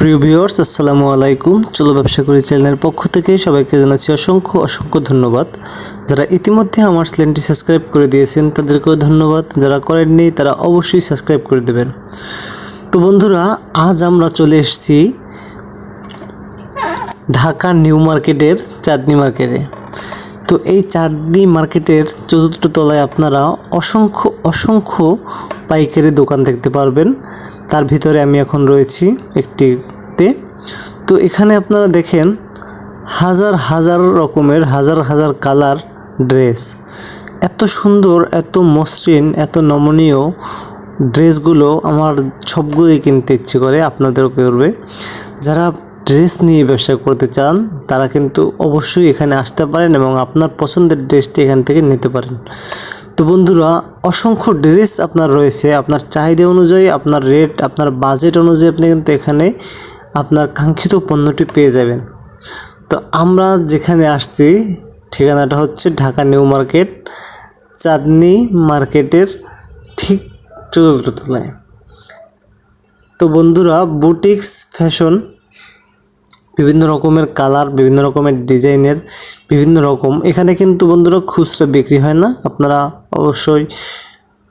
প্রিয় ভিউয়ার্স, আসসালামু আলাইকুম। চলো ব্যবসা করি চ্যানেলের পক্ষ থেকে সবাইকে জানাচ্ছি অসংখ্য ধন্যবাদ। যারা ইতিমধ্যে আমার চ্যানেলটি সাবস্ক্রাইব করে দিয়েছেন তাদেরকেও ধন্যবাদ। যারা করেননি তারা অবশ্যই সাবস্ক্রাইব করে দেবেন। তো বন্ধুরা, আজ আমরা চলে এসেছি ঢাকা নিউ মার্কেটের চাঁদনী মার্কেটে। তো এই চাঁদনী মার্কেটের চতুর্থ তলায় আপনারা অসংখ্য পাইকারি দোকান দেখতে পারবেন। তার ভিতরে আমি এখন রয়েছি একটিতে। তো এখানে আপনারা দেখেন হাজার রকমের হাজার কালার ড্রেস, এত সুন্দর, এত মসৃণ, এত নমনীয় ড্রেসগুলো আমার সবগুলোই কিনতে ইচ্ছে করে, আপনাদেরও করবে। যারা ড্রেস নিয়ে ব্যবসা করতে চান তারা কিন্তু অবশ্যই এখানে আসতে পারেন এবং আপনার পছন্দের ড্রেসটি এখান থেকে নিতে পারেন। তো বন্ধুরা, অসংখ্য ড্রেস আপনার রয়েছে, আপনার চাহিদা অনুযায়ী, আপনার রেট, আপনার বাজেট অনুযায়ী আপনি কিন্তু এখানে আপনার কাঙ্ক্ষিত পণ্যটি পেয়ে যাবেন। তো আমরা যেখানে আসছি ঠিকানাটা হচ্ছে ঢাকা নিউ মার্কেট, চাঁদনী মার্কেটের ঠিক চতুর্থ তলায়। তো বন্ধুরা, বুটিক্স ফ্যাশন, বিভিন্ন রকমের কালার, বিভিন্ন রকমের ডিজাইনের, বিভিন্ন রকম এখানে কিন্তু বন্ধুরা খুচরা বিক্রি হয় না। আপনারা অবশ্যই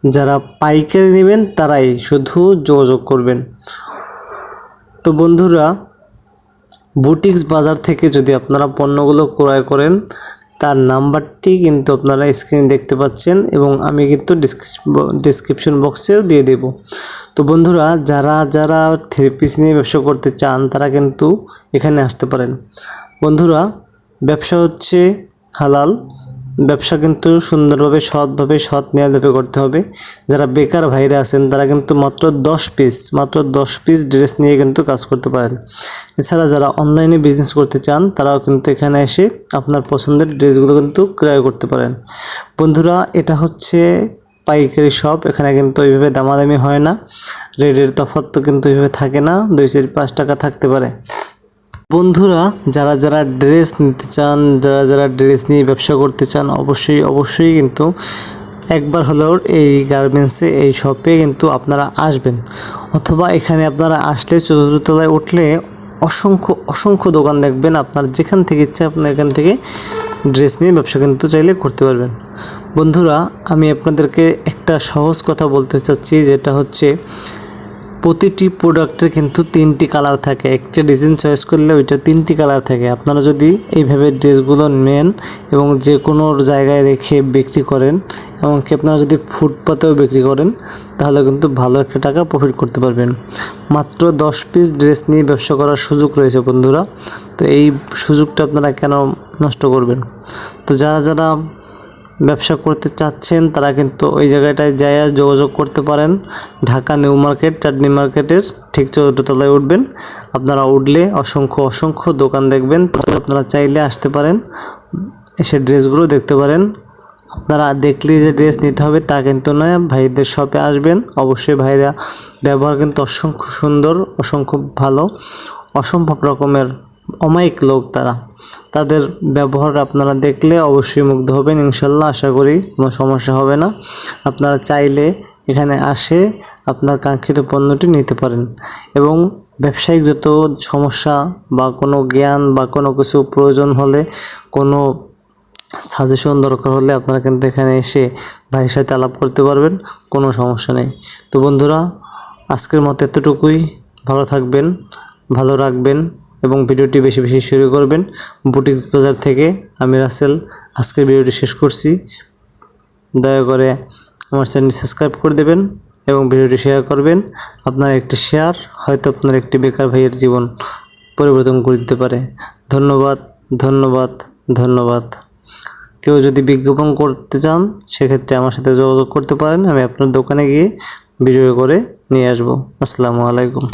যারা পাইকারি নেবেন তারাই শুধু যোগাযোগ করবেন। তো বন্ধুরা, বুটিক্স বাজার থেকে যদি আপনারা পণ্যগুলো ক্রয় করেন তার নাম্বারটি কিন্তু আপনারা স্ক্রিনে দেখতে পাচ্ছেন এবং আমি কিন্তু ডিসক্রিপশন বক্সেও দিয়ে দেব। তো বন্ধুরা, যারা থ্রি পিস নিয়ে ব্যবসা করতে চান তারা কিন্তু এখানে আসতে পারেন। বন্ধুরা, ব্যবসা হচ্ছে হালাল ব্যবসা, কিন্তু সুন্দরভাবে সৎ নিয়মভাবে করতে হবে। যারা বেকার ভাইরা আছেন তারা কিন্তু মাত্র 10 পিস ড্রেস নিয়ে কিন্তু কাজ করতে পারেন। এছাড়া যারা অনলাইনে বিজনেস করতে চান তারাও কিন্তু এখানে এসে আপনার পছন্দের ড্রেসগুলো কিন্তু ক্রয় করতে পারেন। বন্ধুরা, এটা হচ্ছে পাইকারি শপ, এখানে কিন্তু ওইভাবে দামাদামি হয় না, রেটের তফাৎ তো কিন্তু ওইভাবে থাকে না, 2-5 টাকা থাকতে পারে। বন্ধুরা, যারা ড্রেস নিতে চান, যারা ড্রেস নিয়ে ব্যবসা করতে চান অবশ্যই কিন্তু একবার হলেও এই গার্মেন্টসে, এই শপে কিন্তু আপনারা আসবেন। অথবা এখানে আপনারা আসলে চতুর্থ তলায় উঠলে অসংখ্য দোকান দেখবেন। আপনার যেখান থেকে ইচ্ছা আপনার এখান থেকে ড্রেস নিয়ে ব্যবসা কিন্তু চাইলে করতে পারবেন। বন্ধুরা, আমি আপনাদেরকে একটা সহজ কথা বলতে চাচ্ছি, যেটা হচ্ছে প্রতিটি প্রোডাক্টের কিন্তু 3টি কালার থাকে। একটা ডিজাইন চয়েস করলে ওইটা 3টি কালার থাকে। আপনারা যদি এইভাবে ড্রেসগুলো নেন এবং যে কোনো জায়গায় রেখে বিক্রি করেন, এমনকি আপনারা যদি ফুটপাতেও বিক্রি করেন, তাহলে কিন্তু ভালো একটা টাকা প্রফিট করতে পারবেন। মাত্র 10 পিস ড্রেস নিয়ে ব্যবসা করার সুযোগ রয়েছে বন্ধুরা। তো এই সুযোগটা আপনারা কেন নষ্ট করবেন? তো যারা ব্যবসা করতে চাচ্ছেন তারা কিন্তু ওই জায়গাটায় যায় যোগাযোগ করতে পারেন। ঢাকা নিউ মার্কেট, চাঁদনী মার্কেটের ঠিক চতুর্থ তলায় উঠবেন। আপনারা উঠলে অসংখ্য দোকান দেখবেন। আপনারা চাইলে আসতে পারেন, এসে ড্রেসগুলো দেখতে পারেন। আপনারা দেখলেই যে ড্রেস নিতে হবে তা কিন্তু নয়, ভাইদের শপে আসবেন। অবশ্যই ভাইরা ব্যবহার কিন্তু অসংখ্য সুন্দর, অসংখ্য ভালো, অসম্ভব রকমের অমায়িক লোক তারা। তাদের ব্যবহার আপনারা দেখলে অবশ্যই মুগ্ধ হবেন ইনশাল্লাহ। আশা করি কোনো সমস্যা হবে না। আপনারা চাইলে এখানে আসে আপনার কাঙ্ক্ষিত পণ্যটি নিতে পারেন এবং ব্যবসায়িক যত সমস্যা বা কোনো জ্ঞান বা কোনো কিছু প্রয়োজন হলে, কোনো সাজেশন দরকার হলে আপনারা কিন্তু এখানে এসে ভাইয়ের সাথে আলাপ করতে পারবেন, কোনো সমস্যা নেই। তো বন্ধুরা, আজকের মতো এতটুকুই। ভালো থাকবেন, ভালো রাখবেন এবং ভিডিওটি বেশি শেয়ার করবেন। বুটিক্স বাজার থেকে আমি রাসেল আজকের ভিডিওটি শেষ করছি। দয়া করে আমার চ্যানেলটি সাবস্ক্রাইব করে দেবেন এবং ভিডিওটি শেয়ার করবেন। আপনার একটি শেয়ার হয়তো আপনার একটি বেকার ভাইয়ের জীবন পরিবর্তন করে দিতে পারে। ধন্যবাদ। কেউ যদি বিজ্ঞাপন করতে চান সেক্ষেত্রে আমার সাথে যোগাযোগ করতে পারেন। আমি আপনার দোকানে গিয়ে ভিডিও করে নিয়ে আসবো। আসসালামু আলাইকুম।